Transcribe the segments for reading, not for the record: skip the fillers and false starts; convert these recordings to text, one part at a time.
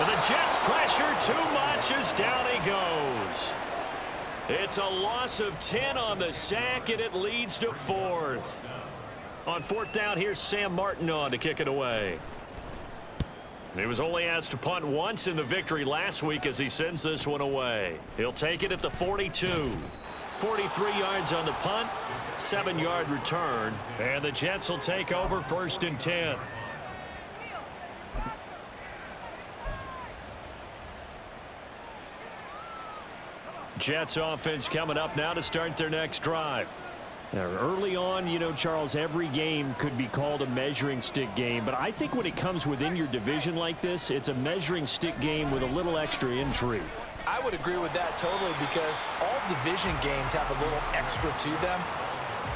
And the Jets pressure too much as down he goes. It's a loss of 10 on the sack, and it leads to 4th. On 4th down, here's Sam Martin on to kick it away. He was only asked to punt once in the victory last week as he sends this one away. He'll take it at the 42. 43 yards on the punt, 7-yard return, and the Jets will take over 1st and 10. Jets offense coming up now to start their next drive. Now, early on, you know, Charles, every game could be called a measuring stick game, but I think when it comes within your division like this, it's a measuring stick game with a little extra intrigue. I would agree with that totally, because all division games have a little extra to them.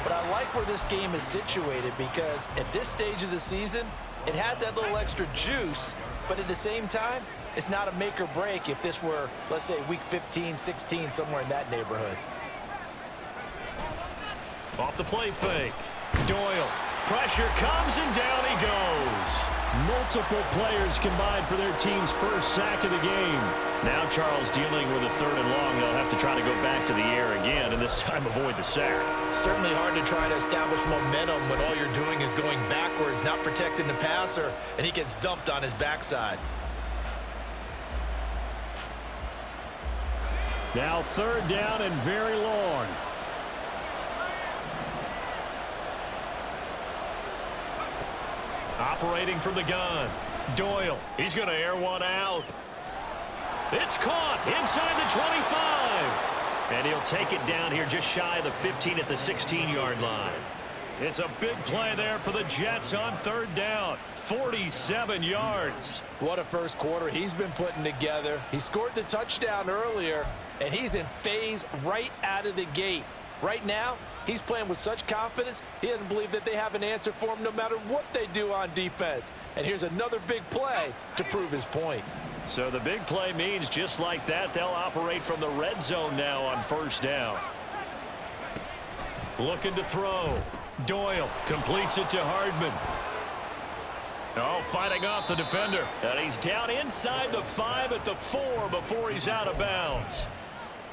But I like where this game is situated, because at this stage of the season, it has that little extra juice, but at the same time, it's not a make or break if this were, let's say, week 15, 16, somewhere in that neighborhood. Off the play fake. Doyle. Pressure comes and down he goes. Multiple players combined for their team's first sack of the game. Now Charles dealing with a 3rd and long. They'll have to try to go back to the air again and this time avoid the sack. Certainly hard to try to establish momentum when all you're doing is going backwards, not protecting the passer, and he gets dumped on his backside. Now 3rd down and very long. Operating from the gun. Doyle. He's going to air one out. It's caught inside the 25. And he'll take it down here just shy of the 15 at the 16-yard line. It's a big play there for the Jets on 3rd down. 47 yards. What a first quarter he's been putting together. He scored the touchdown earlier, and he's in phase right out of the gate. Right now, he's playing with such confidence, he doesn't believe that they have an answer for him no matter what they do on defense. And here's another big play to prove his point. So the big play means just like that, they'll operate from the red zone now on 1st down. Looking to throw. Doyle completes it to Hardman. Oh, fighting off the defender. And he's down inside the 5 at the 4 before he's out of bounds.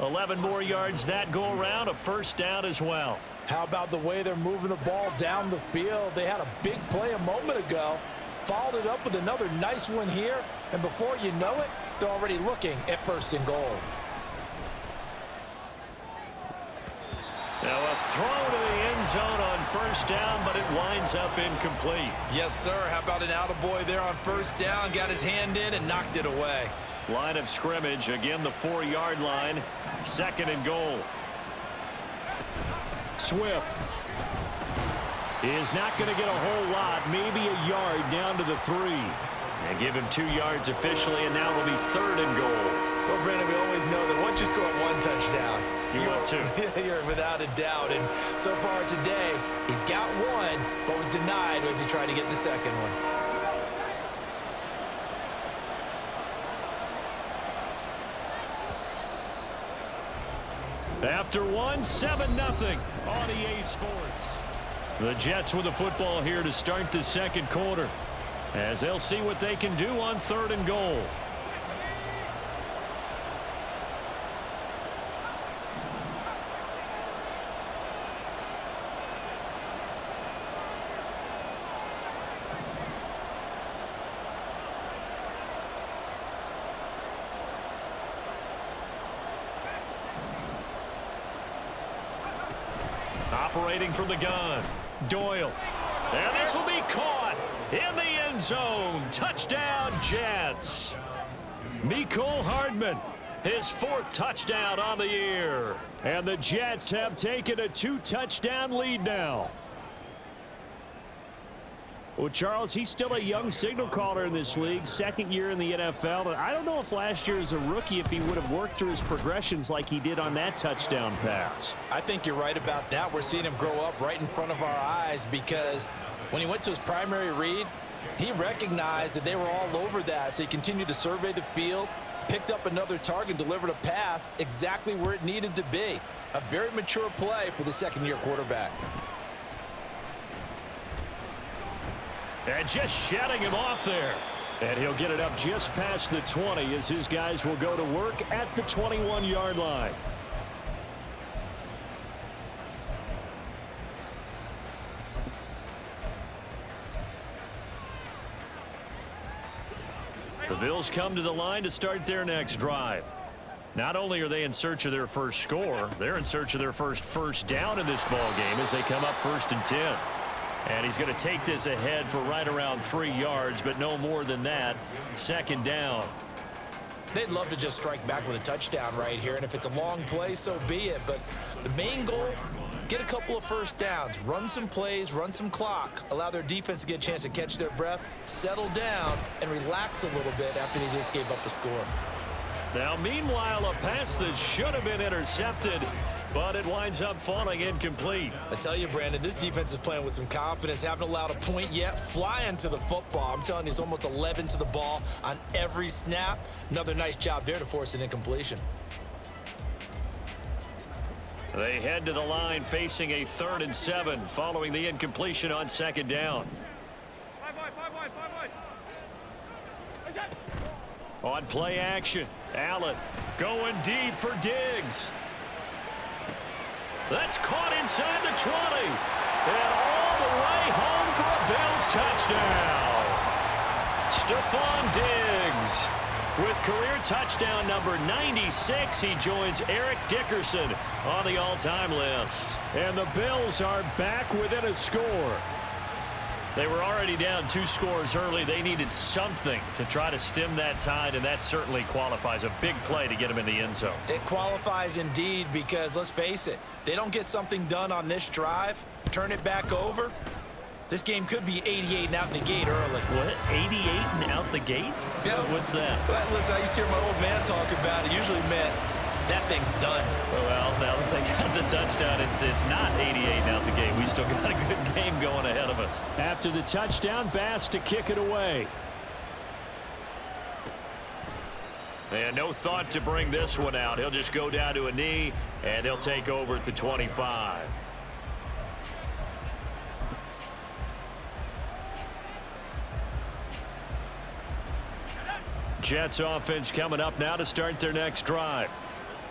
11 more yards that go around, a 1st down as well. How about the way they're moving the ball down the field? They had a big play a moment ago, followed it up with another nice one here, and before you know it, they're already looking at 1st and goal. Now a throw to the end zone on 1st down, but it winds up incomplete. Yes, sir. How about an attaboy there on 1st down? Got his hand in and knocked it away. Line of scrimmage, again the 4-yard line. 2nd and goal. Swift is not going to get a whole lot, maybe a yard down to the 3. And give him 2 yards officially, and now it'll be 3rd and goal. Well, Brandon, we always know that once you score 1 touchdown, you want 2. You're without a doubt. And so far today, he's got 1, but was denied as he tried to get the 2nd one. After 1, 7-0 on EA Sports. The Jets with the football here to start the 2nd quarter, as they'll see what they can do on 3rd and goal. Operating from the gun. Doyle. And this will be caught in the end zone. Touchdown, Jets. Mecole Hardman, his 4th touchdown on the year. And the Jets have taken a 2-touchdown lead now. Well, Charles, he's still a young signal caller in this league, 2nd year in the NFL. And I don't know if last year as a rookie if he would have worked through his progressions like he did on that touchdown pass. I think you're right about that. We're seeing him grow up right in front of our eyes, because when he went to his primary read, he recognized that they were all over that. So he continued to survey the field, picked up another target, delivered a pass exactly where it needed to be. A very mature play for the 2nd-year quarterback. And just shutting him off there. And he'll get it up just past the 20 as his guys will go to work at the 21-yard line. The Bills come to the line to start their next drive. Not only are they in search of their first score, they're in search of their first down in this ball game as they come up 1st and 10. And he's going to take this ahead for right around 3 yards, but no more than that. 2nd down. They'd love to just strike back with a touchdown right here, and if it's a long play, so be it. But the main goal, get a couple of first downs, run some plays, run some clock, allow their defense to get a chance to catch their breath, settle down, and relax a little bit after they just gave up a score. Now, meanwhile, a pass that should have been intercepted, but it winds up falling incomplete. I tell you, Brandon, this defense is playing with some confidence. Haven't allowed a point yet. Flying to the football. I'm telling you, it's almost 11 to the ball on every snap. Another nice job there to force an incompletion. They head to the line facing a 3rd and 7 following the incompletion on 2nd down. On play action, Allen going deep for Diggs. That's caught inside the 20. And all the way home for a Bills touchdown. Stephon Diggs with career touchdown number 96. He joins Eric Dickerson on the all-time list. And the Bills are back within a score. They were already down 2 scores early. They needed something to try to stem that tide, and that certainly qualifies. A big play to get them in the end zone. It qualifies indeed because, let's face it, they don't get something done on this drive, turn it back over, this game could be 88 and out the gate early. What? 88 and out the gate? Yeah. What's that? Well, listen, I used to hear my old man talk about it. Usually meant that thing's done. Well, now that they got the touchdown, it's not 88 and out the gate. We still got a good game going ahead of us. After the touchdown, Bass to kick it away. And no thought to bring this one out. He'll just go down to a knee, and they'll take over at the 25. Jets offense coming up now to start their next drive.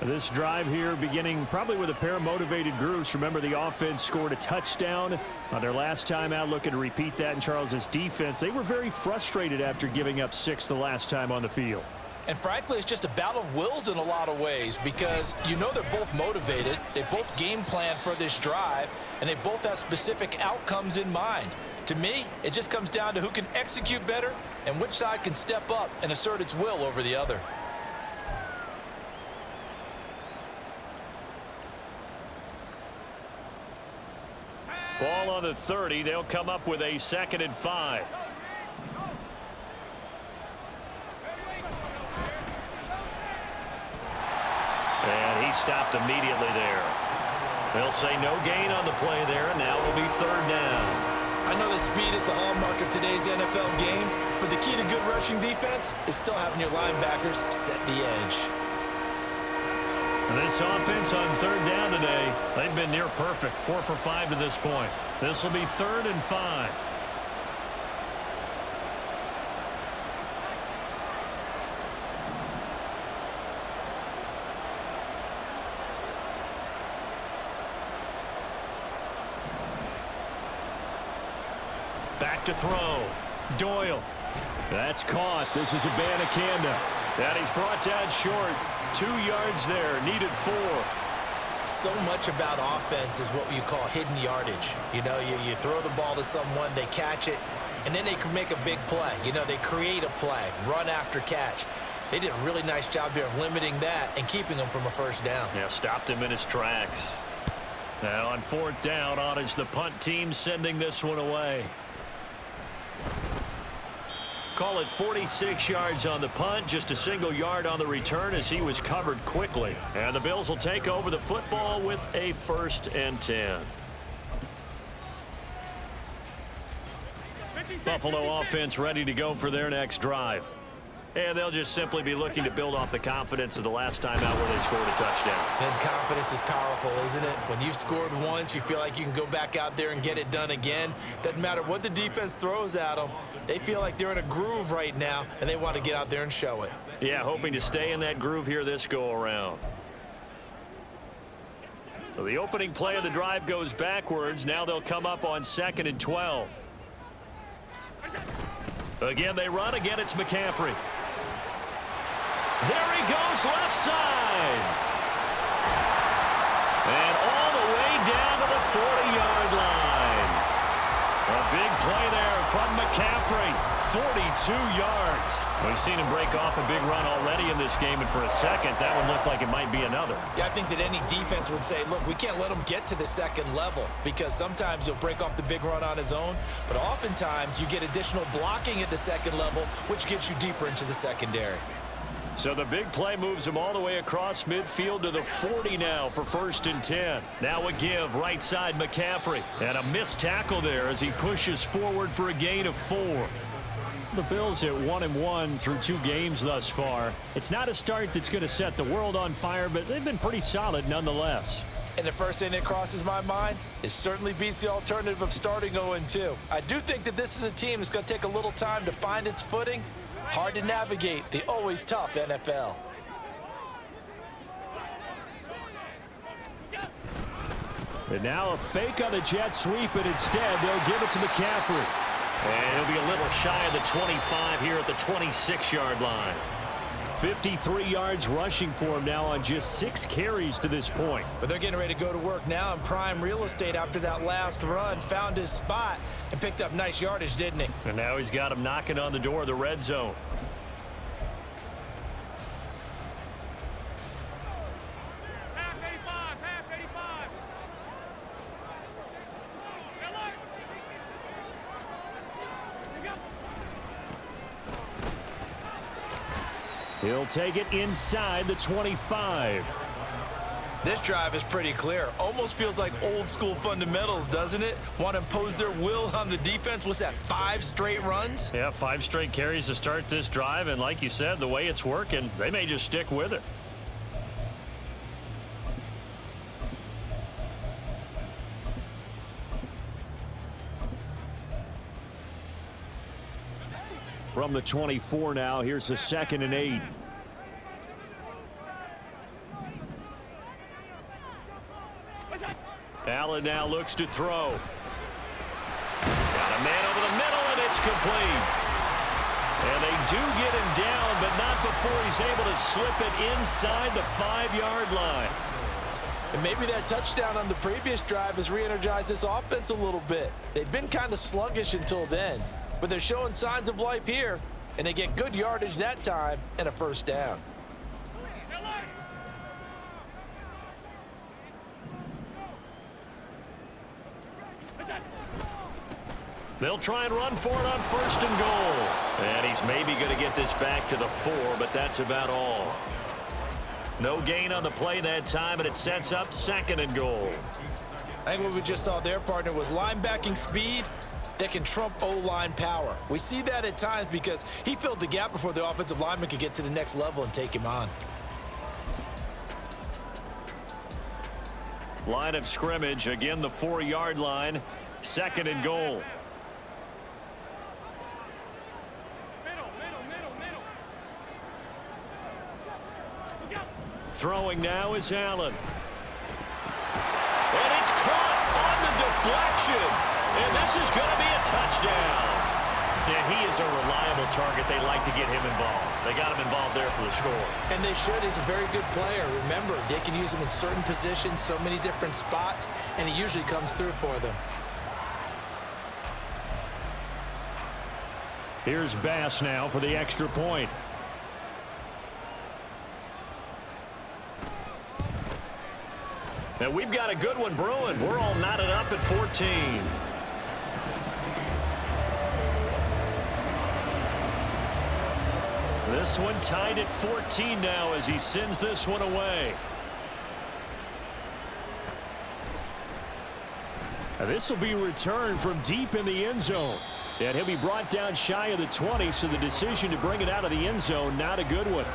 This drive here beginning probably with a pair of motivated groups. Remember, the offense scored a touchdown on their last time out, looking to repeat that in Charles's defense. They were very frustrated after giving up 6 the last time on the field. And frankly, it's just a battle of wills in a lot of ways because you know they're both motivated. They both game plan for this drive, and they both have specific outcomes in mind. To me, it just comes down to who can execute better and which side can step up and assert its will over the other. Ball on the 30. They'll come up with a 2nd and 5. And he stopped immediately there. They'll say no gain on the play there, and now it'll be 3rd down. I know that speed is the hallmark of today's NFL game, but the key to good rushing defense is still having your linebackers set the edge. This offense on 3rd down today, they've been near perfect. 4 for 5 to this point. This will be 3rd and 5. Back to throw. Doyle. That's caught. This is Abanikanda. And he's brought down short. 2 yards there. Needed 4. So much about offense is what you call hidden yardage. You know, you throw the ball to someone, they catch it, and then they can make a big play. You know, they create a play, run after catch. They did a really nice job there of limiting that and keeping him from a 1st down. Yeah, stopped him in his tracks. Now on 4th down, on is the punt team sending this one away. Call it 46 yards on the punt, just a single yard on the return as he was covered quickly. And the Bills will take over the football with a 1st and 10. Buffalo offense ready to go for their next drive. And they'll just simply be looking to build off the confidence of the last time out where they scored a touchdown. And confidence is powerful, isn't it? When you've scored once, you feel like you can go back out there and get it done again. Doesn't matter what the defense throws at them. They feel like they're in a groove right now, and they want to get out there and show it. Yeah, hoping to stay in that groove here this go-around. So the opening play of the drive goes backwards. Now they'll come up on 2nd and 12. Again, they run. Again, it's McCaffrey. There he goes, left side. And all the way down to the 40-yard line. A big play there from McCaffrey. 42 yards. We've seen him break off a big run already in this game, and for a second, that one looked like it might be another. Yeah, I think that any defense would say, look, we can't let him get to the second level, because sometimes he'll break off the big run on his own, but oftentimes you get additional blocking at the second level, which gets you deeper into the secondary. So the big play moves him all the way across midfield to the 40 now for 1st and 10. Now a give, right side McCaffrey. And a missed tackle there as he pushes forward for a gain of 4. The Bills at 1-1 through 2 games thus far. It's not a start that's going to set the world on fire, but they've been pretty solid nonetheless. And the first thing that crosses my mind, it certainly beats the alternative of starting 0-2. I do think that this is a team that's going to take a little time to find its footing. Hard to navigate the always tough NFL. And now a fake on the jet sweep, but instead they'll give it to McCaffrey. And he'll be a little shy of the 25 here at the 26-yard line. 53 yards rushing for him now on just 6 carries to this point. But they're getting ready to go to work now in prime real estate after that last run. Found his spot and picked up nice yardage, didn't he? And now he's got him knocking on the door of the red zone. He'll take it inside the 25. This drive is pretty clear. Almost feels like old school fundamentals, doesn't it? Want to impose their will on the defense. What's that, 5 straight runs? Yeah, 5 straight carries to start this drive. And like you said, the way it's working, they may just stick with it. From the 24 now, here's a 2nd and 8. Allen now looks to throw. Got a man over the middle, and it's complete. And they do get him down, but not before he's able to slip it inside the 5-yard line. And maybe that touchdown on the previous drive has re-energized this offense a little bit. They've been kind of sluggish until then, but they're showing signs of life here, and they get good yardage that time and a first down. They'll try and run for it on 1st and goal. And he's maybe going to get this back to the 4, but that's about all. No gain on the play that time, and it sets up 2nd and goal. I think what we just saw there, partner, was linebacking speed that can trump O-line power. We see that at times because he filled the gap before the offensive lineman could get to the next level and take him on. Line of scrimmage, again the 4-yard line, 2nd and goal. Throwing now is Allen. And it's caught on the deflection. And this is going to be a touchdown. And he is a reliable target. They like to get him involved. They got him involved there for the score. And they should. He's a very good player. Remember, they can use him in certain positions, so many different spots, and he usually comes through for them. Here's Bass now for the extra point. And we've got a good one brewing. We're all knotted up at 14. This one tied at 14 now as he sends this one away. This will be returned from deep in the end zone. And he'll be brought down shy of the 20, so the decision to bring it out of the end zone, not a good one.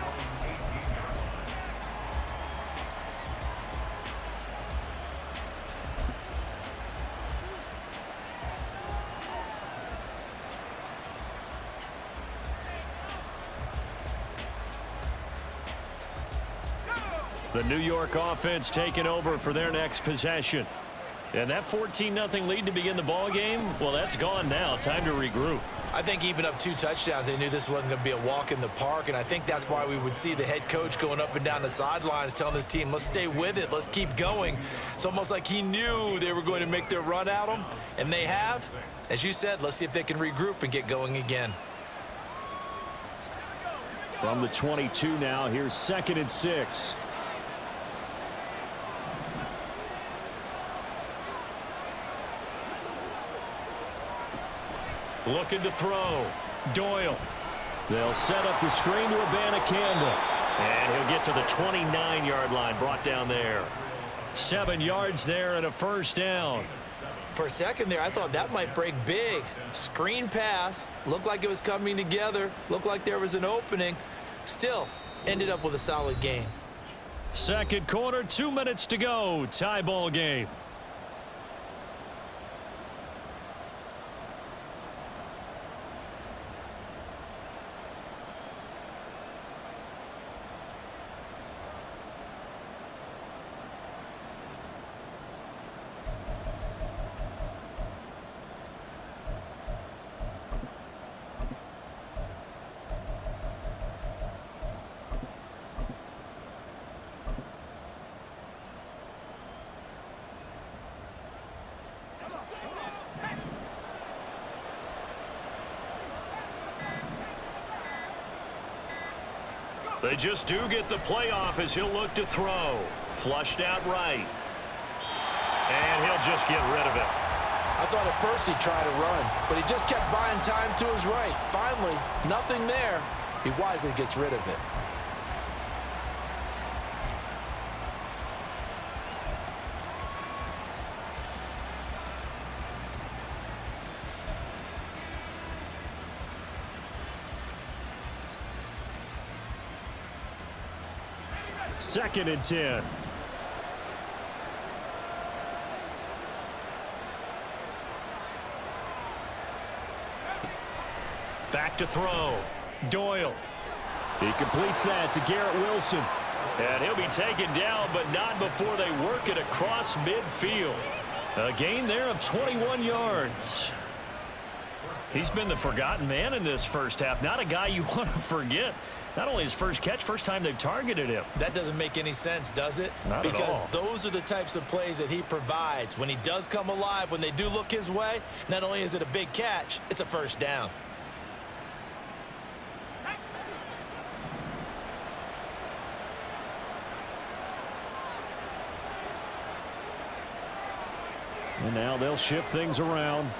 The New York offense taking over for their next possession. And that 14-0 lead to begin the ball game, well, that's gone now. Time to regroup. I think even up 2 touchdowns, they knew this wasn't going to be a walk in the park, and I think that's why we would see the head coach going up and down the sidelines telling his team, let's stay with it, let's keep going. It's almost like he knew they were going to make their run at him, and they have. As you said, let's see if they can regroup and get going again. From the 22 now, here's 2nd and 6. Looking to throw. Doyle. They'll set up the screen to Abanikanda. And he'll get to the 29-yard line, brought down there. 7 yards there and a first down. For a second there, I thought that might break big. Screen pass. Looked like it was coming together. Looked like there was an opening. Still, ended up with a solid game. Second quarter, 2 minutes to go. Tie ball game. They just do get the playoff as he'll look to throw. Flushed out right. And he'll just get rid of it. I thought at first he'd try to run, but he just kept buying time to his right. Finally, nothing there. He wisely gets rid of it. Second and 10. Back to throw. Doyle. He completes that to Garrett Wilson. And he'll be taken down, but not before they work it across midfield. A gain there of 21 yards. He's been the forgotten man in this first half. Not a guy you want to forget. Not only his first catch, first time they've targeted him. That doesn't make any sense, does it? Not at all. Because those are the types of plays that he provides. When he does come alive, when they do look his way, not only is it a big catch, it's a first down. And now they'll shift things around.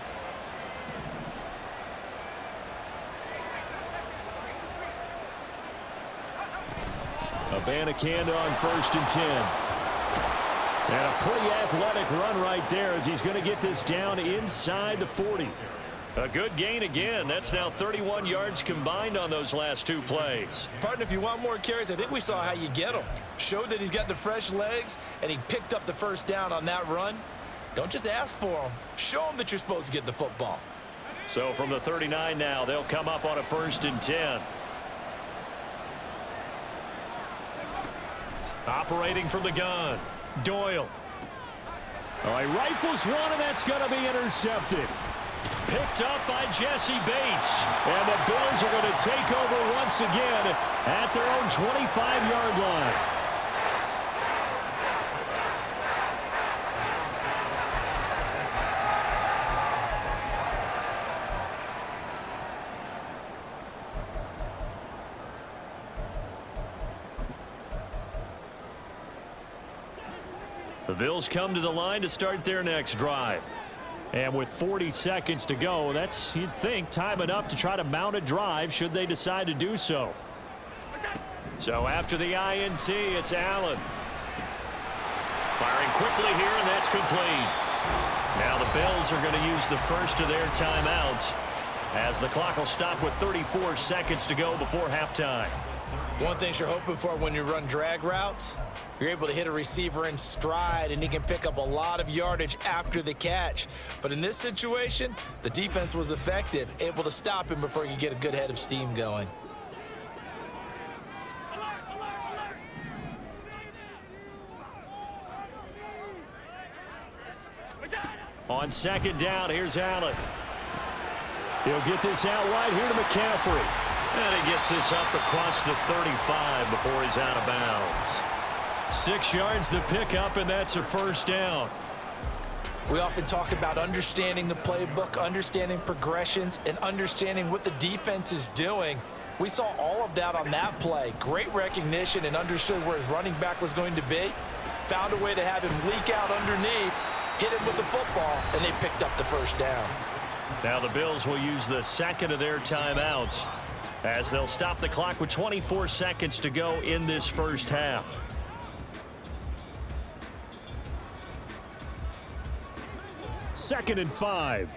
Abanikanda on 1st and 10. And a pretty athletic run right there as he's going to get this down inside the 40. A good gain again. That's now 31 yards combined on those last 2 plays. Partner, if you want more carries, I think we saw how you get them. Showed that he's got the fresh legs, and he picked up the first down on that run. Don't just ask for them. Show them that you're supposed to get the football. So from the 39 now, they'll come up on a 1st and 10. Operating from the gun, Doyle. Oh, he rifles one, and that's going to be intercepted. Picked up by Jesse Bates. And the Bills are going to take over once again at their own 25-yard line. The Bills come to the line to start their next drive. And with 40 seconds to go, that's, you'd think, time enough to try to mount a drive should they decide to do so. So after the INT, it's Allen. Firing quickly here, and that's complete. Now the Bills are going to use the first of their timeouts. as the clock will stop with 34 seconds to go before halftime. One thing you're hoping for when you run drag routes, you're able to hit a receiver in stride, and he can pick up a lot of yardage after the catch. But in this situation, the defense was effective, able to stop him before he could get a good head of steam going. On second down, here's Allen. He'll get this out wide here to McCaffrey. And he gets this up across the 35 before he's out of bounds. 6 yards the pickup, and that's a first down. We often talk about understanding the playbook, understanding progressions, and understanding what the defense is doing. We saw all of that on that play. Great recognition and understood where his running back was going to be. Found a way to have him leak out underneath, hit him with the football, and they picked up the first down. Now the Bills will use the second of their timeouts as they'll stop the clock with 24 seconds to go in this first half. Second and 5.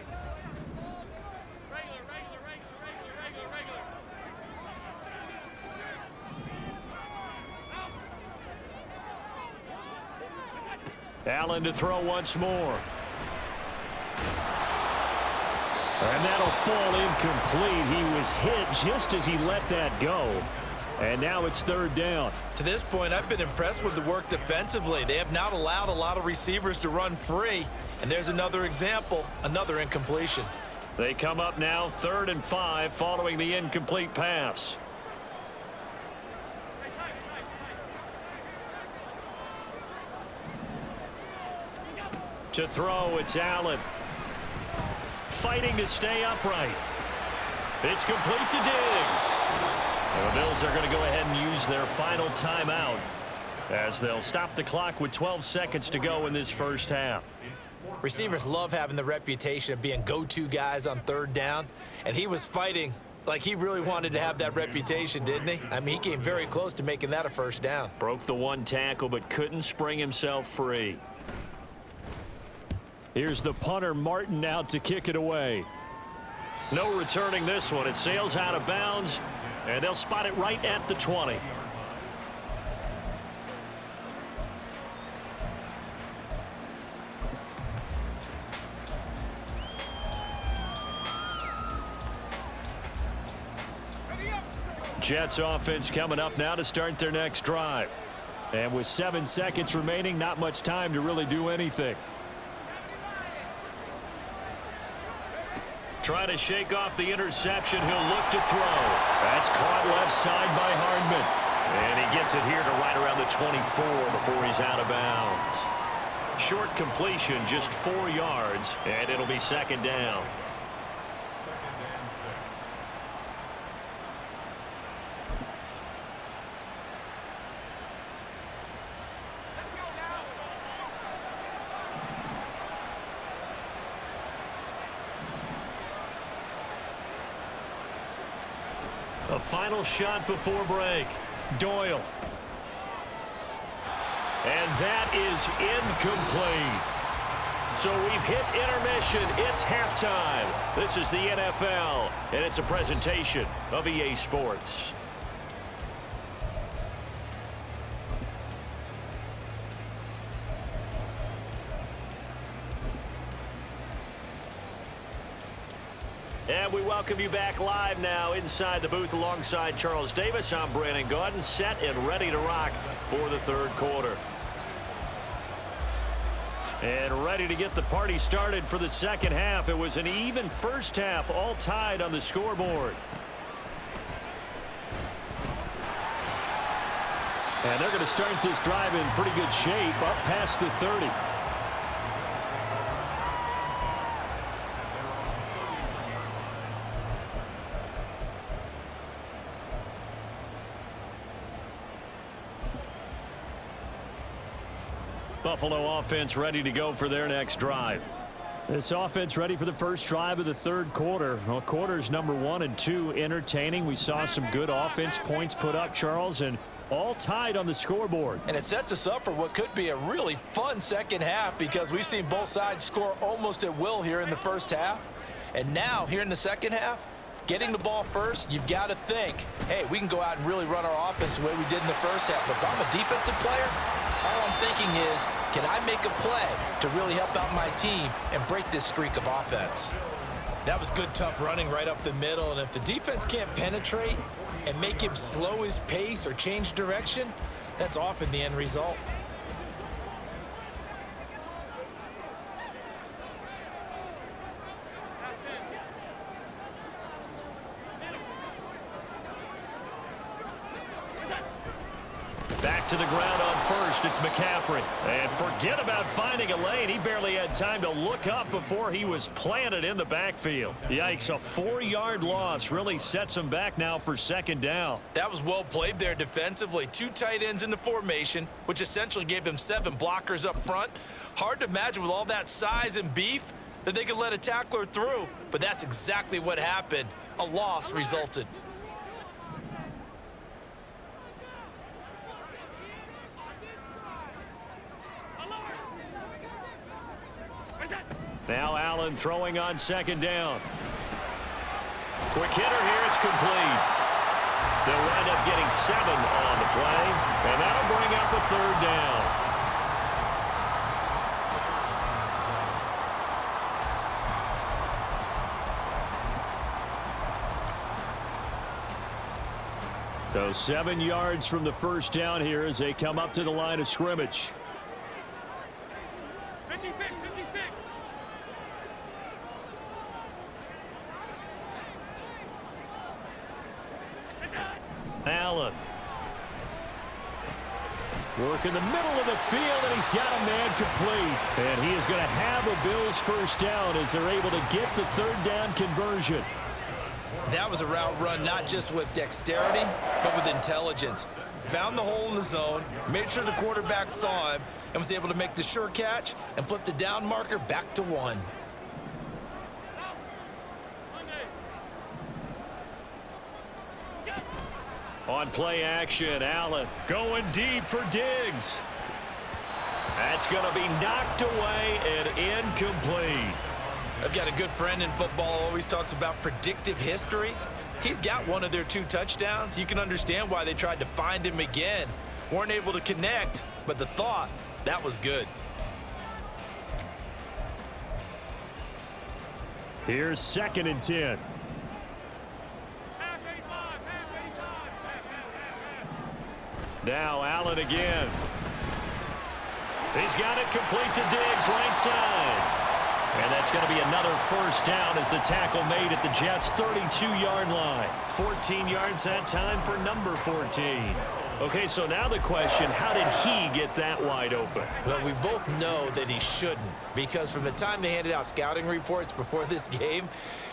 Allen to throw once more. And that'll fall incomplete. He was hit just as he let that go. And now it's third down. To this point, I've been impressed with the work defensively. They have not allowed a lot of receivers to run free. And there's another example, another incompletion. They come up now, 3rd and 5, following the incomplete pass. To throw, it's Allen. Fighting to stay upright. It's complete to Diggs. And the Bills are going to go ahead and use their final timeout as they'll stop the clock with 12 seconds to go in this first half. Receivers love having the reputation of being go-to guys on third down, and he was fighting like he really wanted to have that reputation, didn't he? I mean, he came very close to making that a first down. Broke the one tackle but couldn't spring himself free. Here's the punter, Martin, out to kick it away. No returning this one. It sails out of bounds, and they'll spot it right at the 20. Jets offense coming up now to start their next drive. And with 7 seconds remaining, not much time to really do anything. Trying to shake off the interception. He'll look to throw. That's caught left side by Hardman. And he gets it here to right around the 24 before he's out of bounds. Short completion, just 4 yards, and it'll be second down. A final shot before break. Doyle. And that is incomplete. So we've hit intermission. It's halftime. This is the NFL, and it's a presentation of EA Sports. And we welcome you back live now inside the booth alongside Charles Davis. I'm Brandon Gaudin, set and ready to rock for the third quarter. And ready to get the party started for the second half. It was an even first half, all tied on the scoreboard. And they're going to start this drive in pretty good shape, up past the 30. Buffalo offense ready to go for their next drive. This offense ready for the first drive of the third quarter. Well, quarters number 1 and 2 entertaining. We saw some good offense points put up, Charles, and all tied on the scoreboard. And it sets us up for what could be a really fun second half because we've seen both sides score almost at will here in the first half. And now, here in the second half, getting the ball first, you've got to think, hey, we can go out and really run our offense the way we did in the first half. But if I'm a defensive player, all I'm thinking is, can I make a play to really help out my team and break this streak of offense? That was good, tough running right up the middle. And if the defense can't penetrate and make him slow his pace or change direction, that's often the end result. Back to the ground on first. It's McCaffrey. And forget about finding a lane. He barely had time to look up before he was planted in the backfield. Yikes, a 4-yard loss really sets him back now for second down. That was well played there defensively. 2 tight ends in the formation, which essentially gave them 7 blockers up front. Hard to imagine with all that size and beef that they could let a tackler through, but that's exactly what happened. A loss resulted. Now Allen throwing on second down. Quick hitter here, it's complete. They'll wind up getting 7 on the play, and that'll bring up a third down. So 7 yards from the first down here as they come up to the line of scrimmage. 56, 56. Allen. Work in the middle of the field, and he's got a man complete. And he is going to have a Bills first down as they're able to get the third down conversion. That was a route run not just with dexterity, but with intelligence. Found the hole in the zone, made sure the quarterback saw him, and was able to make the sure catch and flip the down marker back to 1. On play action, Allen going deep for Diggs. That's going to be knocked away and incomplete. I've got a good friend in football, always talks about predictive history. He's got one of their 2 touchdowns. You can understand why they tried to find him again. Weren't able to connect, but the thought, that was good. Here's 2nd and 10. Now Allen again. He's got it complete to Diggs, right side. And that's going to be another first down as the tackle made at the Jets' 32-yard line. 14 yards that time for number 14. Okay, so now the question, how did he get that wide open? Well, we both know that he shouldn't, because from the time they handed out scouting reports before this game,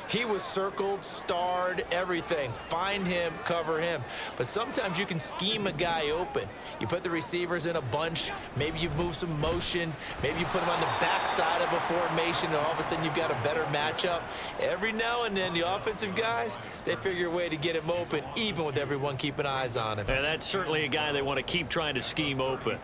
he was circled, starred, everything. Find him, cover him. But sometimes you can scheme a guy open. You put the receivers in a bunch. Maybe you move some motion. Maybe you put them on the backside of a formation, and all of a sudden you've got a better matchup. Every now and then, the offensive guys, they figure a way to get him open, even with everyone keeping eyes on him. And that's certainly a guy they want to keep trying to scheme open.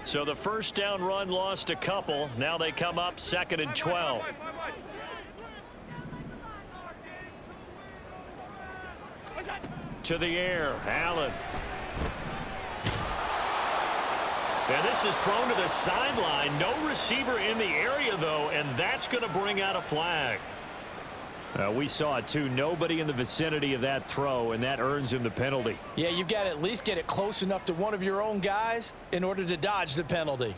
So the first down run lost a couple. Now they come up 2nd and 12. To the air, Allen. And this is thrown to the sideline. No receiver in the area, though, and that's going to bring out a flag. We saw it, too. Nobody in the vicinity of that throw, and that earns him the penalty. Yeah, you've got to at least get it close enough to one of your own guys in order to dodge the penalty.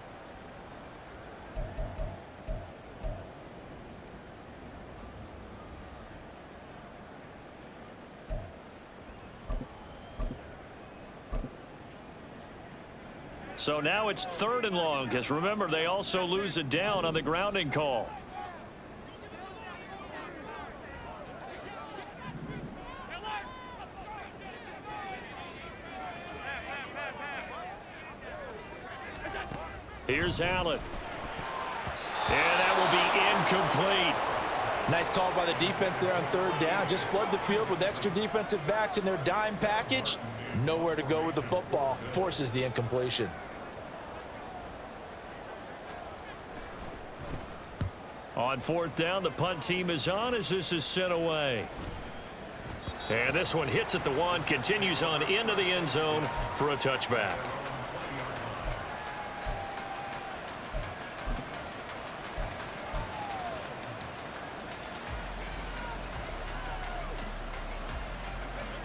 So now it's 3rd and long, because remember, they also lose a down on the grounding call. Here's Allen. And that will be incomplete. Nice call by the defense there on third down. Just flood the field with extra defensive backs in their dime package. Nowhere to go with the football. Forces the incompletion. On fourth down, the punt team is on as this is sent away. And this one hits at the one, continues on into the end zone for a touchback.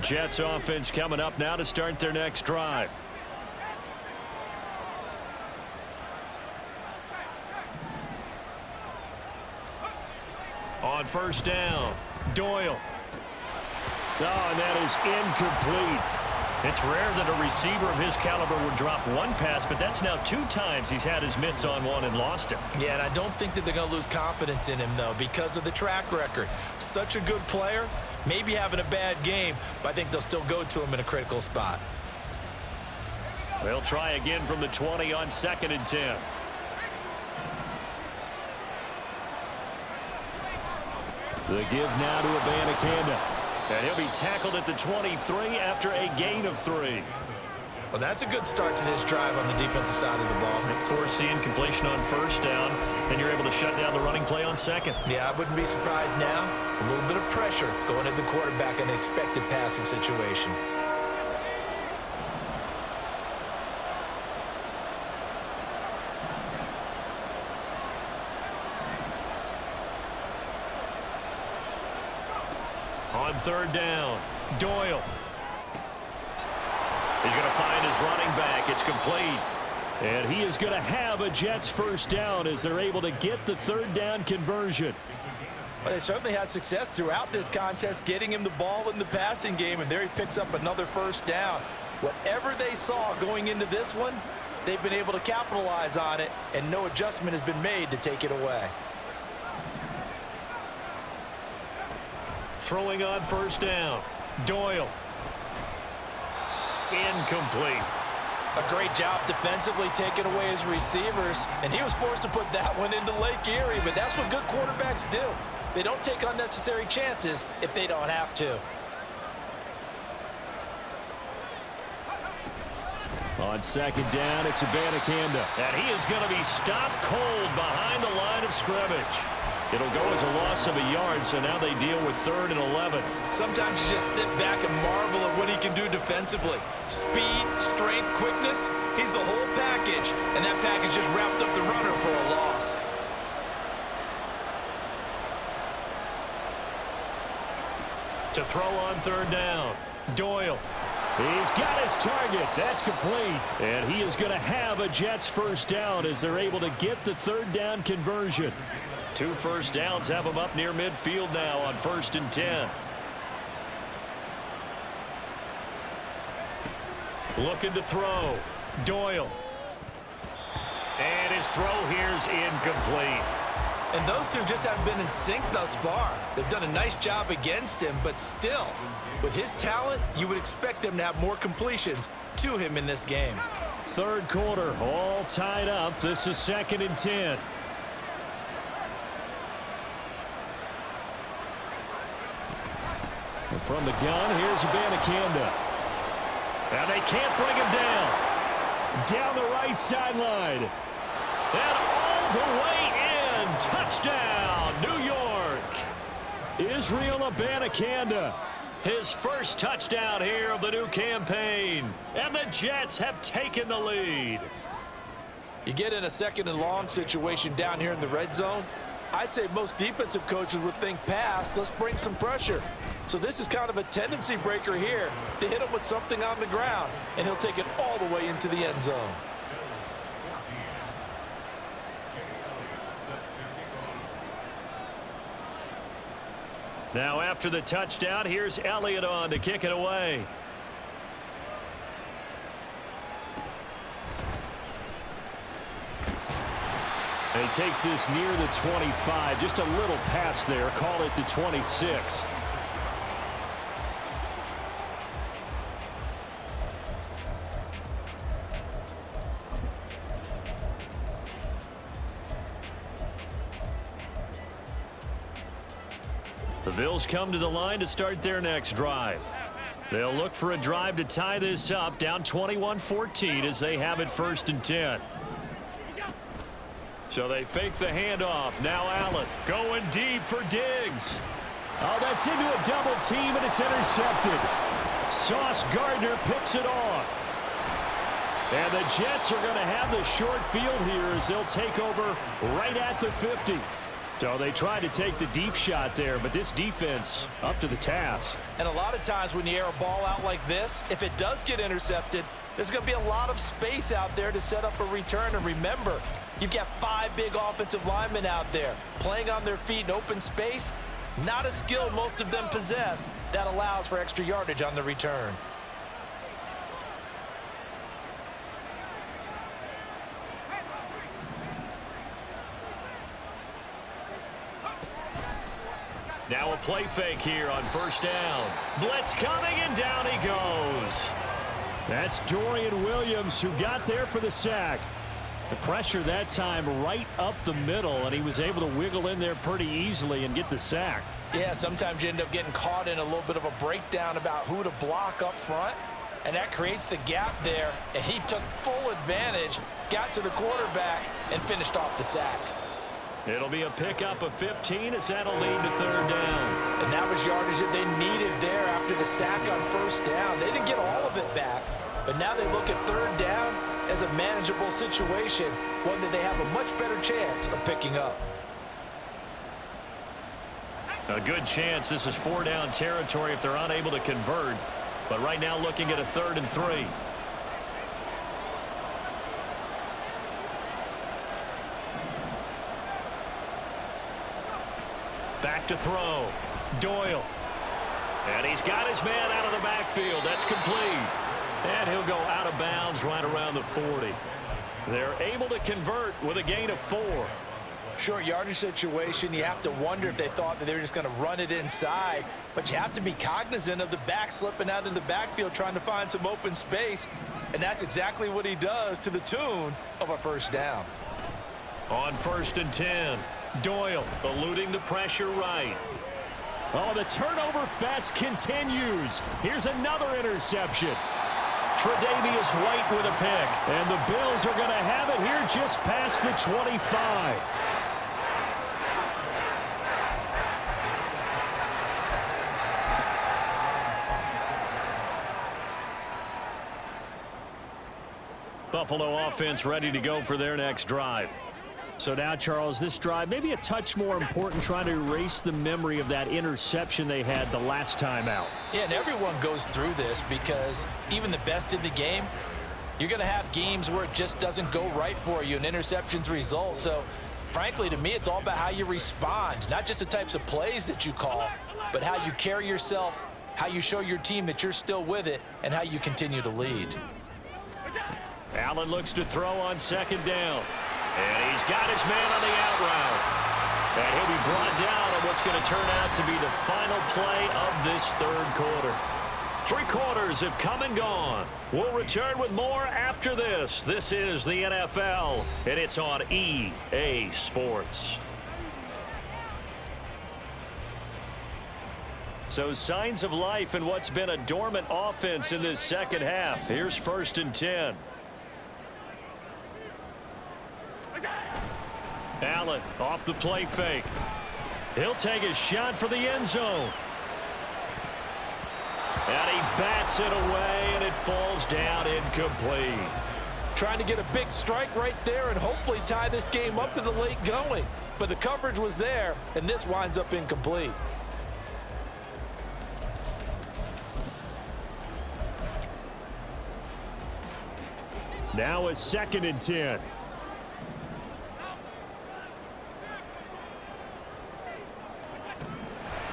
Jets offense coming up now to start their next drive. On first down, Doyle. Oh, and that is incomplete. It's rare that a receiver of his caliber would drop one pass, but that's now 2 times he's had his mitts on one and lost it. Yeah, and I don't think that they're going to lose confidence in him, though, because of the track record. Such a good player, maybe having a bad game, but I think they'll still go to him in a critical spot. They'll try again from the 20 on 2nd and 10. The give now to Abanikanda. And he'll be tackled at the 23 after a gain of 3. Well, that's a good start to this drive on the defensive side of the ball. Forcing completion on first down, then you're able to shut down the running play on second. Yeah, I wouldn't be surprised now. A little bit of pressure going at the quarterback in an expected passing situation. On third down, Doyle. He's going to find his running back. It's complete. And he is going to have a Jets first down as they're able to get the third down conversion. Well, they certainly had success throughout this contest, getting him the ball in the passing game, and there he picks up another first down. Whatever they saw going into this one, they've been able to capitalize on it, and no adjustment has been made to take it away. Throwing on first down, Doyle. Incomplete. A great job defensively taking away his receivers, and he was forced to put that one into Lake Erie, but that's what good quarterbacks do. They don't take unnecessary chances if they don't have to. On second down, it's Abanikanda. And he is going to be stopped cold behind the line of scrimmage. It'll go as a loss of a yard, so now they deal with 3rd and 11. Sometimes you just sit back and marvel at what he can do defensively. Speed, strength, quickness, he's the whole package, and that package just wrapped up the runner for a loss. To throw on third down, Doyle. He's got his target. That's complete. And he is going to have a Jets first down as they're able to get the third down conversion. 2 first downs have him up near midfield now on 1st and 10. Looking to throw. Doyle. And his throw here's incomplete. And those two just haven't been in sync thus far. They've done a nice job against him, but still, with his talent, you would expect them to have more completions to him in this game. Third quarter, all tied up. This is 2nd and 10. From the gun, here's Abanikanda. And they can't bring him down. Down the right sideline. And all the way in. Touchdown, New York. Israel Abanikanda. His first touchdown here of the new campaign. And the Jets have taken the lead. You get in a 2nd and long situation down here in the red zone, I'd say most defensive coaches would think pass, let's bring some pressure. So this is kind of a tendency breaker here to hit him with something on the ground, and he'll take it all the way into the end zone. Now after the touchdown, here's Elliott on to kick it away. And he takes this near the 25. Just a little pass there. Call it the 26. The Bills come to the line to start their next drive. They'll look for a drive to tie this up, down 21-14 as they have it 1st and 10. So they fake the handoff. Now Allen going deep for Diggs. Oh, that's into a double team, and it's intercepted. Sauce Gardner picks it off. And the Jets are going to have the short field here as they'll take over right at the 50. So they tried to take the deep shot there, but this defense up to the task. And a lot of times when you air a ball out like this, if it does get intercepted, there's going to be a lot of space out there to set up a return. And remember, you've got 5 big offensive linemen out there playing on their feet in open space. Not a skill most of them possess that allows for extra yardage on the return. Now a play fake here on 1st down. Blitz coming, and down he goes. That's Dorian Williams who got there for the sack. The pressure that time right up the middle, and he was able to wiggle in there pretty easily and get the sack. Yeah, sometimes you end up getting caught in a little bit of a breakdown about who to block up front, and that creates the gap there, and he took full advantage, got to the quarterback, and finished off the sack. It'll be a pickup of 15 as that'll lead to 3rd down. And that was yardage that they needed there after the sack on 1st down. They didn't get all of it back, but now they look at 3rd down as a manageable situation, one that they have a much better chance of picking up. A good chance this is 4-down territory if they're unable to convert, but right now looking at a 3rd and 3. Back to throw. Doyle. And he's got his man out of the backfield. That's complete. And he'll go out of bounds right around the 40. They're able to convert with a gain of 4. Short yardage situation, you have to wonder if they thought that they were just going to run it inside. But you have to be cognizant of the back slipping out of the backfield trying to find some open space. And that's exactly what he does to the tune of a 1st down. On 1st and 10. Doyle eluding the pressure right. Oh, the turnover fest continues. Here's another interception. Tre'Davious White with a pick. And the Bills are going to have it here just past the 25. Buffalo offense ready to go for their next drive. So now, Charles, this drive maybe a touch more important, trying to erase the memory of that interception they had the last time out. Yeah, and everyone goes through this because even the best in the game, you're going to have games where it just doesn't go right for you and interceptions result. So, frankly, to me, it's all about how you respond, not just the types of plays that you call, but how you carry yourself, how you show your team that you're still with it, and how you continue to lead. Allen looks to throw on 2nd down. And he's got his man on the out route. And he'll be brought down on what's going to turn out to be the final play of this 3rd quarter. 3 quarters have come and gone. We'll return with more after this. This is the NFL, and it's on EA Sports. So signs of life in what's been a dormant offense in this 2nd half. Here's 1st and 10. Allen off the play fake. He'll take a shot for the end zone. And he bats it away, and it falls down incomplete. Trying to get a big strike right there and hopefully tie this game up to the late going. But the coverage was there, and this winds up incomplete. Now a 2nd and 10.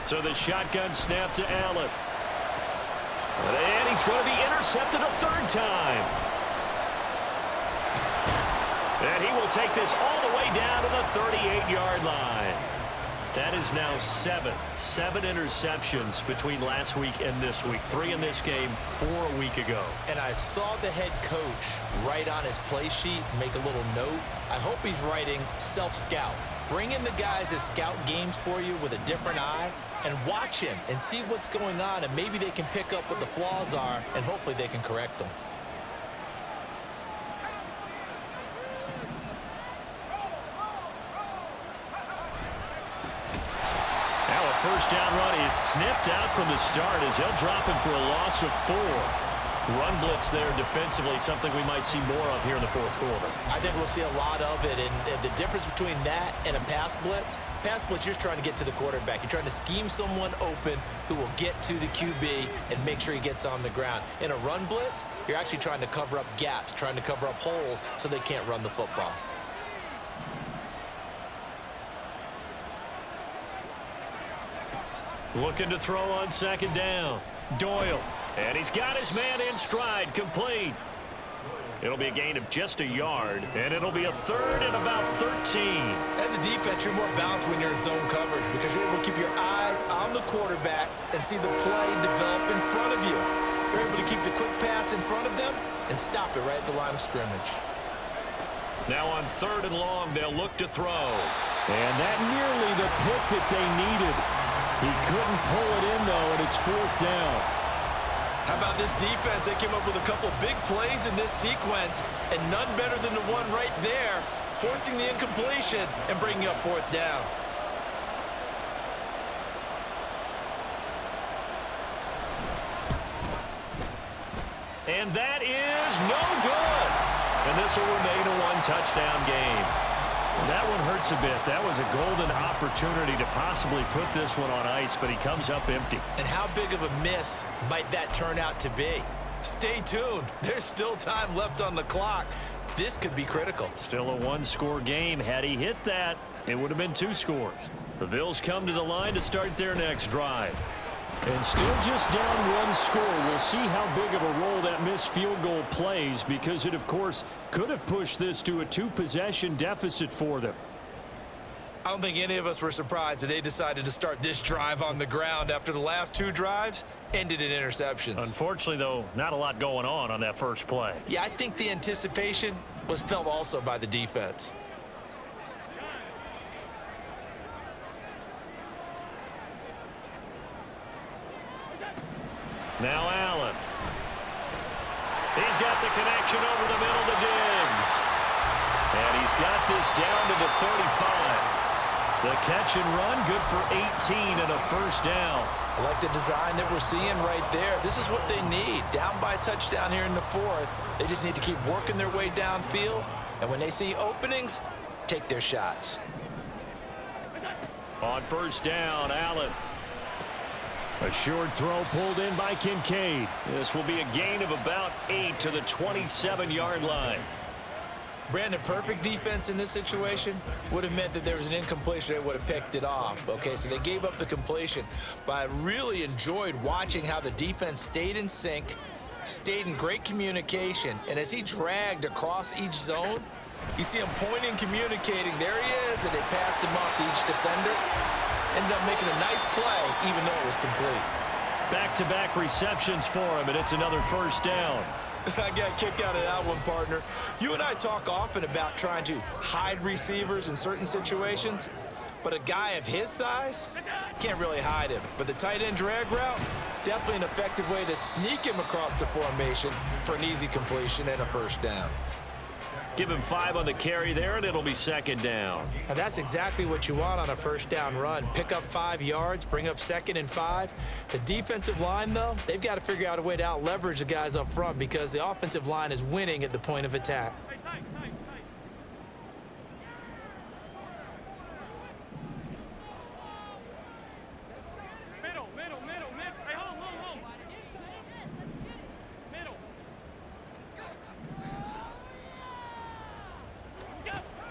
So the shotgun snap to Allen. And he's going to be intercepted a 3rd time. And he will take this all the way down to the 38-yard line. That is now 7 interceptions between last week and this week. 3 in this game, 4 a week ago. And I saw the head coach write on his play sheet, make a little note. I hope he's writing self-scout. Bring in the guys that scout games for you with a different eye and watch him and see what's going on, and maybe they can pick up what the flaws are, and hopefully they can correct them. Now a first down run is sniffed out from the start as they'll drop him for a loss of 4. Run blitz there defensively, something we might see more of here in the fourth quarter. I think we'll see a lot of it, and the difference between that and a pass blitz, you're just trying to get to the quarterback. You're trying to scheme someone open who will get to the QB and make sure he gets on the ground. In a run blitz, you're actually trying to cover up gaps, trying to cover up holes so they can't run the football. Looking to throw on second down. Doyle. And he's got his man in stride, complete. It'll be a gain of just a yard, and it'll be a third and about 13. As a defense, you're more balanced when you're in zone coverage because you're able to keep your eyes on the quarterback and see the play develop in front of you. You're able to keep the quick pass in front of them and stop it right at the line of scrimmage. Now on third and long, they'll look to throw. And that nearly the pick that they needed. He couldn't pull it in, though, and it's fourth down. How about this defense? They came up with a couple big plays in this sequence, and none better than the one right there, forcing the incompletion and bringing up fourth down. And that is no good. And this will remain a one-touchdown game. That one hurts a bit. That was a golden opportunity to possibly put this one on ice, but he comes up empty. And how big of a miss might that turn out to be? Stay tuned. There's still time left on the clock. This could be critical. Still a one-score game. Had he hit that, it would have been 2 scores. The Bills come to the line to start their next drive. And still just down 1 score. We'll see how big of a role that missed field goal plays because it, of course, could have pushed this to a 2-possession deficit for them. I don't think any of us were surprised that they decided to start this drive on the ground after the last 2 drives ended in interceptions. Unfortunately, though, not a lot going on that first play. Yeah, I think the anticipation was felt also by the defense. Now Allen. He's got the connection over the middle to Diggs. And he's got this down to the 35. The catch and run, good for 18 and a first down. I like the design that we're seeing right there. This is what they need. Down by a touchdown here in the 4th. They just need to keep working their way downfield. And when they see openings, take their shots. On first down, Allen. A short throw pulled in by Kincaid. This will be a gain of about 8 to the 27-yard line. Brandon, perfect defense in this situation would have meant that there was an incompletion. They would have picked it off. Okay, so they gave up the completion. But I really enjoyed watching how the defense stayed in sync, stayed in great communication. And as he dragged across each zone, you see him pointing, communicating. There he is, and they passed him off to each defender. Ended up making a nice play, even though it was complete. Back-to-back receptions for him, and it's another first down. I got a kick out of that one, partner. You and I talk often about trying to hide receivers in certain situations, but a guy of his size can't really hide him. But the tight end drag route, definitely an effective way to sneak him across the formation for an easy completion and a first down. Give him 5 on the carry there, and it'll be second down. And that's exactly what you want on a first down run. Pick up 5 yards, bring up 2nd and 5. The defensive line, though, they've got to figure out a way to out-leverage the guys up front because the offensive line is winning at the point of attack.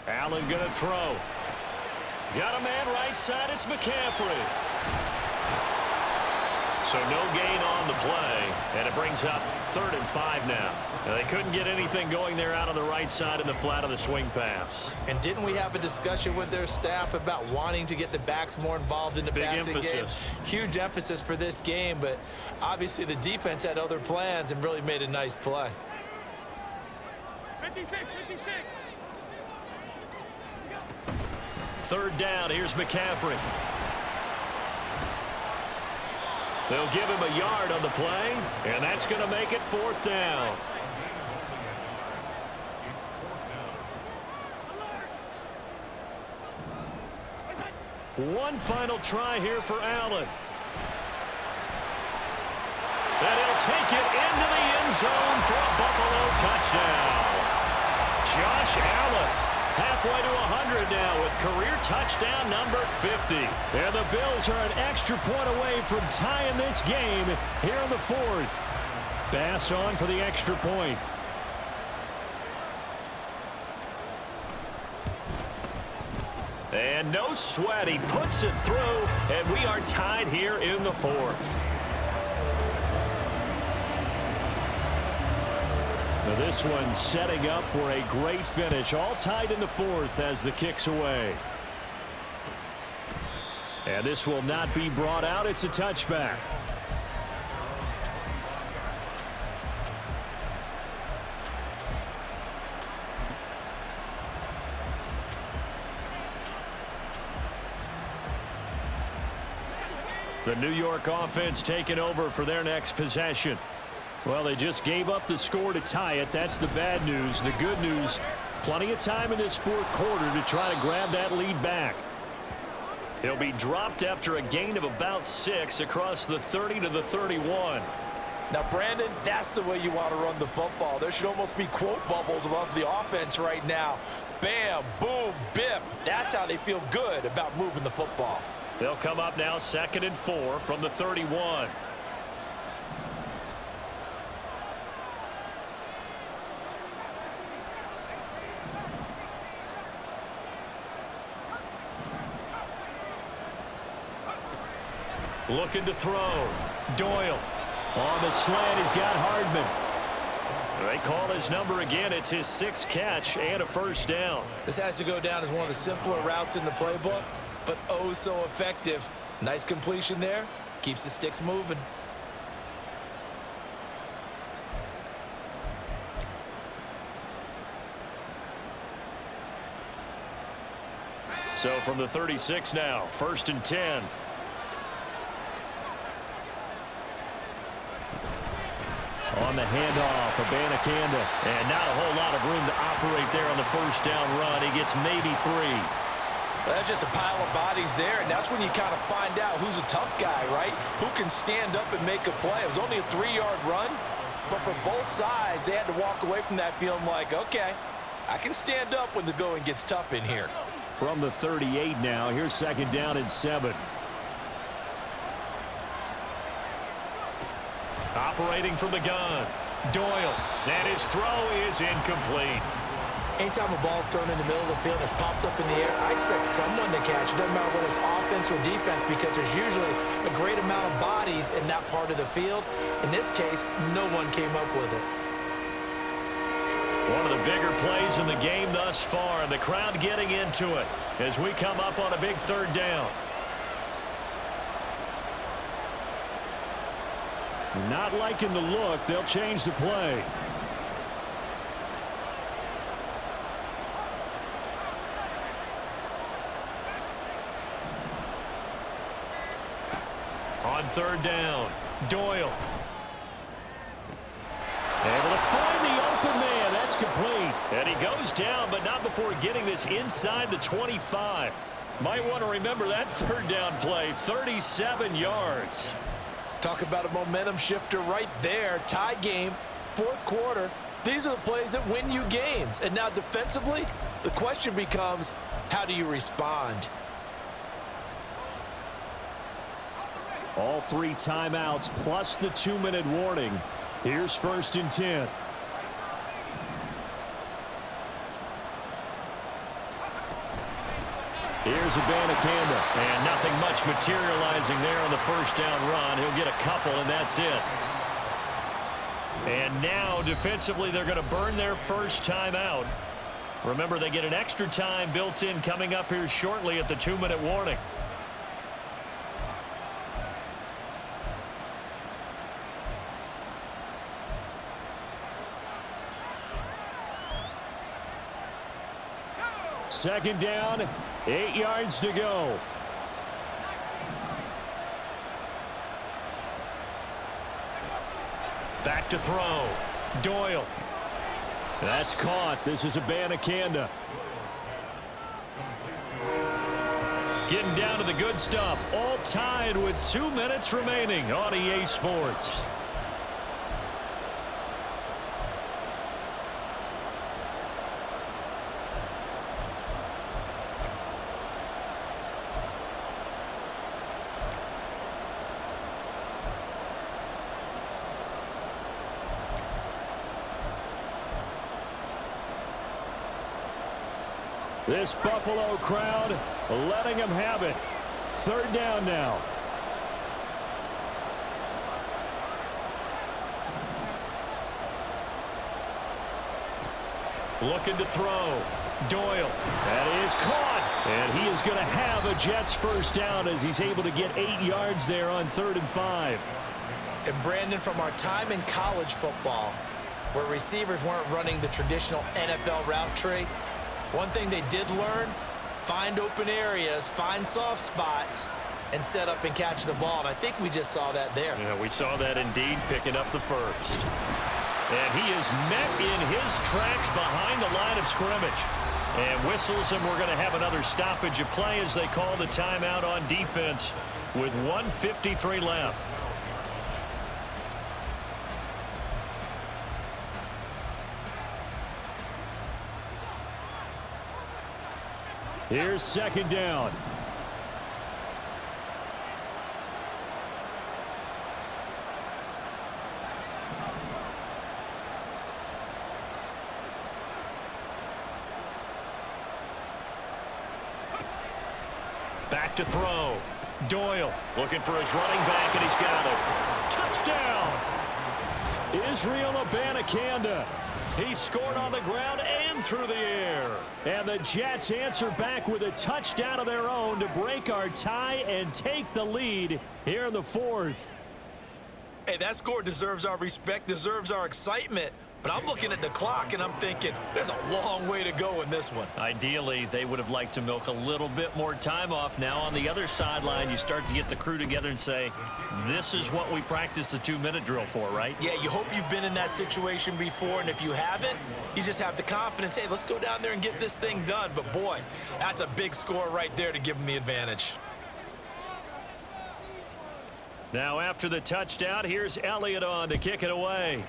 Allen going to throw. Got a man right side. It's McCaffrey. So no gain on the play, and it brings up 3rd and 5 now. They couldn't get anything going there out on the right side in the flat of the swing pass. And didn't we have a discussion with their staff about wanting to get the backs more involved in the passing game? Huge emphasis for this game, but obviously the defense had other plans and really made a nice play. 56. third down. Here's McCaffrey. They'll give him a yard on the play, and that's going to make it fourth down. One final try here for Allen. And he'll take it into the end zone for a Buffalo touchdown. Josh Allen, halfway to 100 now with career touchdown number 50. And the Bills are an extra point away from tying this game here in the fourth. Bass on for the extra point. And no sweat, he puts it through, and we are tied here in the fourth. Now this one setting up for a great finish, all tied in the fourth as the kick's away. And this will not be brought out, it's a touchback. The New York offense taking over for their next possession. Well, they just gave up the score to tie it. That's the bad news. The good news, plenty of time in this fourth quarter to try to grab that lead back. He'll be dropped after a gain of about 6 across the 30 to the 31. Now, Brandon, that's the way you want to run the football. There should almost be quote bubbles above the offense right now. Bam, boom, biff. That's how they feel good about moving the football. They'll come up now 2nd and 4 from the 31. Looking to throw. Doyle. On the slant, he's got Hardman. They call his number again. It's his 6th catch and a first down. This has to go down as one of the simpler routes in the playbook, but oh so effective. Nice completion there. Keeps the sticks moving. So from the 36 now, 1st and 10. On the handoff, Abanikanda. And not a whole lot of room to operate there on the first down run. He gets maybe 3. Well, that's just a pile of bodies there, and that's when you kind of find out who's a tough guy, right? Who can stand up and make a play. It was only a 3-yard run, but for both sides, they had to walk away from that feeling like, okay, I can stand up when the going gets tough in here. From the 38 now, here's 2nd down and 7. Operating from the gun. Doyle. And his throw is incomplete. Anytime a ball's thrown in the middle of the field and it's popped up in the air, I expect someone to catch. It doesn't matter whether it's offense or defense, because there's usually a great amount of bodies in that part of the field. In this case, no one came up with it. One of the bigger plays in the game thus far, and the crowd getting into it as we come up on a big 3rd down. Not liking the look. They'll change the play. On 3rd down, Doyle. Able to find the open man. That's complete. And he goes down, but not before getting this inside the 25. Might want to remember that 3rd down play, 37 yards. Talk about a momentum shifter right there. Tie game, 4th quarter. These are the plays that win you games. And now defensively, the question becomes, how do you respond? All 3 timeouts plus the 2-minute warning. Here's 1st and 10. Here's Abanikanda, and nothing much materializing there on the first down run. He'll get a couple, and that's it. And now, defensively, they're going to burn their first timeout. Remember, they get an extra time built in coming up here shortly at the 2-minute warning. Second down 8 yards to go. Back to throw. Doyle. That's caught. This is Abanikanda. Getting down to the good stuff. All tied with 2 minutes remaining on EA Sports. This Buffalo crowd letting them have it. 3rd down now. Looking to throw. Doyle. That is caught. And he is going to have a Jets first down as he's able to get 8 yards there on 3rd and 5. And Brandon, from our time in college football, where receivers weren't running the traditional NFL route tree, one thing they did learn, find open areas, find soft spots, and set up and catch the ball. And I think we just saw that there. Yeah, we saw that indeed, picking up the first. And he is met in his tracks behind the line of scrimmage. And whistles, and we're going to have another stoppage of play as they call the timeout on defense with 1:53 left. Here's 2nd down. Back to throw. Doyle looking for his running back, and he's got it. Touchdown! Israel Abanikanda. He scored on the ground and through the air. And the Jets answer back with a touchdown of their own to break our tie and take the lead here in the 4th. Hey, that score deserves our respect, deserves our excitement. But I'm looking at the clock, and I'm thinking, there's a long way to go in this one. Ideally, they would have liked to milk a little bit more time off. Now on the other sideline, you start to get the crew together and say, this is what we practiced the 2-minute drill for, right? Yeah, you hope you've been in that situation before, and if you haven't, you just have the confidence, hey, let's go down there and get this thing done. But, boy, that's a big score right there to give them the advantage. Now after the touchdown, here's Elliott on to kick it away.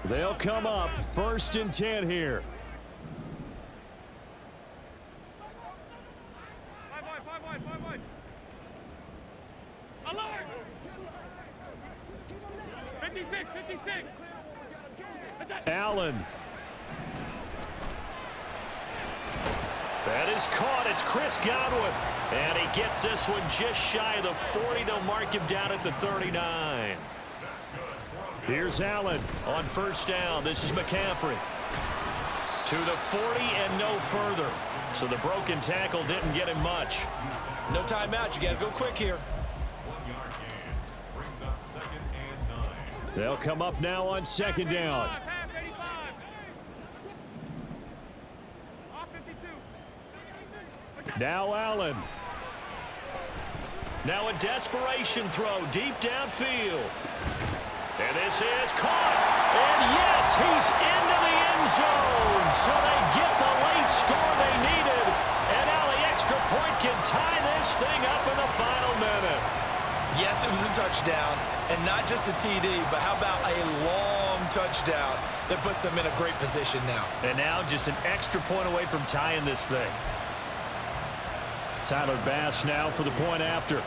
They'll come up 1st and 10 here. Alert! 56, 56. Allen. That is caught. It's Chris Godwin. And he gets this one just shy of the 40. They'll mark him down at the 39. Here's Allen on 1st down. This is McCaffrey. To the 40 and no further. So the broken tackle didn't get him much. No timeout. You got to go quick here. They'll come up now on 2nd down. Now Allen. Now a desperation throw deep downfield. And this is caught. And yes, he's into the end zone. So they get the late score they needed. And now the extra point can tie this thing up in the final minute. Yes, it was a touchdown. And not just a TD, but how about a long touchdown that puts them in a great position now. And now just an extra point away from tying this thing. Tyler Bass now for the point after.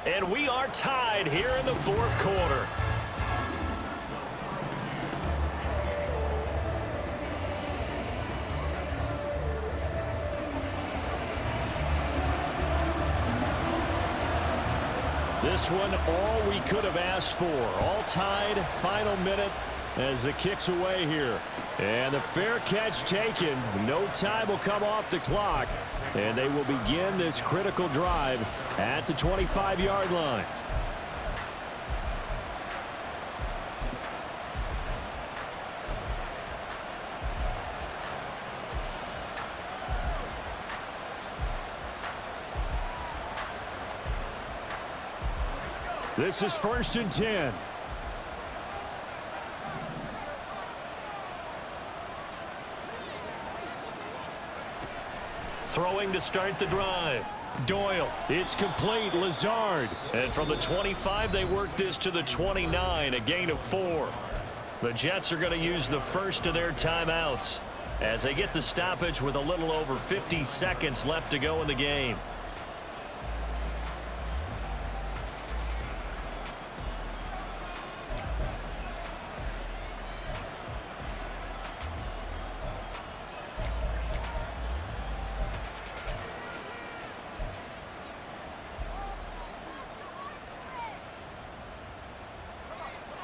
And we are tied here in the fourth quarter. This one, all we could have asked for. All tied, final minute as the kick's away here. And the fair catch taken. No time will come off the clock. And they will begin this critical drive at the 25-yard line. This is 1st and 10. Throwing to start the drive. Doyle. It's complete. Lazard. And from the 25, they work this to the 29, a gain of 4. The Jets are going to use the first of their timeouts as they get the stoppage with a little over 50 seconds left to go in the game.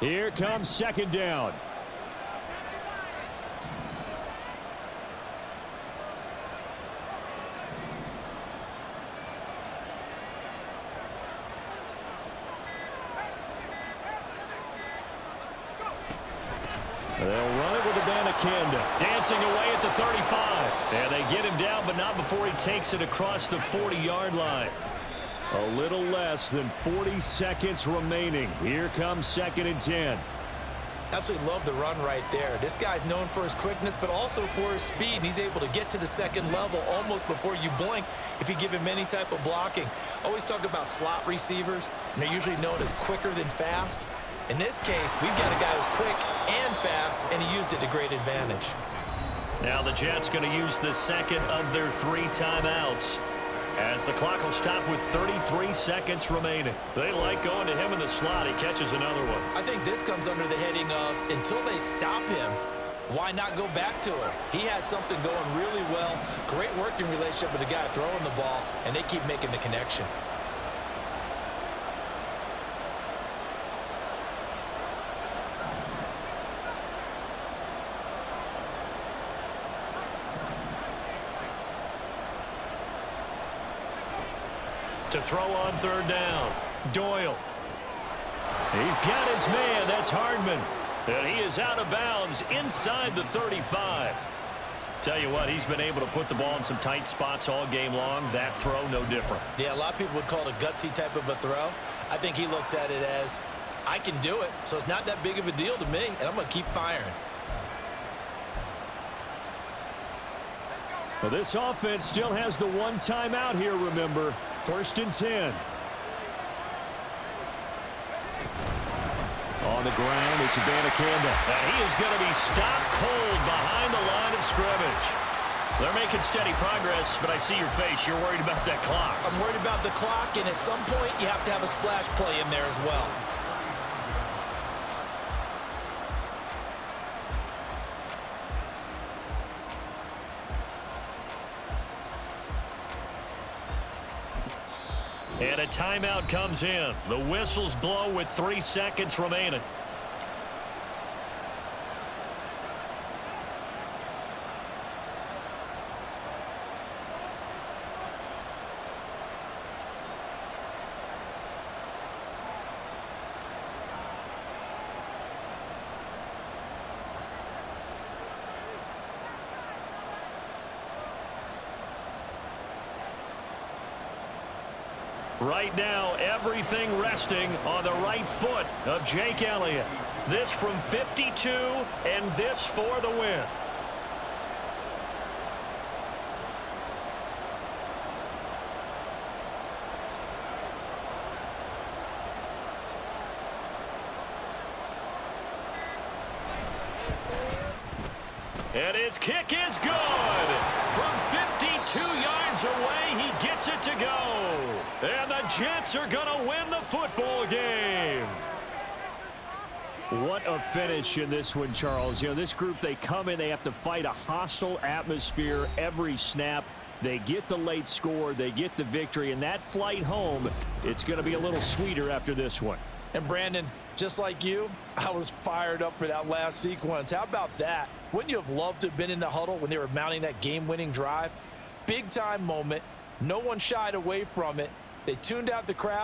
Here comes 2nd down. They'll run it with Abanikanda. Dancing away at the 35. And they get him down, but not before he takes it across the 40-yard line. A little less than 40 seconds remaining. Here comes 2nd and 10. Absolutely love the run right there. This guy's known for his quickness, but also for his speed. And he's able to get to the second level almost before you blink if you give him any type of blocking. Always talk about slot receivers, and they're usually known as quicker than fast. In this case, we've got a guy who's quick and fast, and he used it to great advantage. Now the Jets going to use the second of their 3 timeouts, as the clock will stop with 33 seconds remaining. They like going to him in the slot. He catches another one. I think this comes under the heading of, until they stop him, why not go back to him? He has something going really well. Great working relationship with the guy throwing the ball, and they keep making the connection. To throw on 3rd down. Doyle. He's got his man. That's Hardman. And he is out of bounds inside the 35. Tell you what, he's been able to put the ball in some tight spots all game long. That throw, no different. Yeah, a lot of people would call it a gutsy type of a throw. I think he looks at it as, I can do it, so it's not that big of a deal to me, and I'm going to keep firing. Well, this offense still has the 1 timeout here, remember. 1st and 10. On the ground, it's Abanikanda. And he is going to be stopped cold behind the line of scrimmage. They're making steady progress, but I see your face. You're worried about that clock. I'm worried about the clock, and at some point, you have to have a splash play in there as well. And a timeout comes in. The whistles blow with 3 seconds remaining. Right now, everything resting on the right foot of Jake Elliott. This from 52, and this for the win. And his kick is good. From 52 yards away, he gets it to go. And the Jets are going to win the football game. What a finish in this one, Charles. You know, this group, they come in, they have to fight a hostile atmosphere every snap. They get the late score, they get the victory, and that flight home, it's going to be a little sweeter after this one. And Brandon, just like you, I was fired up for that last sequence. How about that? Wouldn't you have loved to have been in the huddle when they were mounting that game-winning drive? Big-time moment. No one shied away from it. They tuned out the crowd.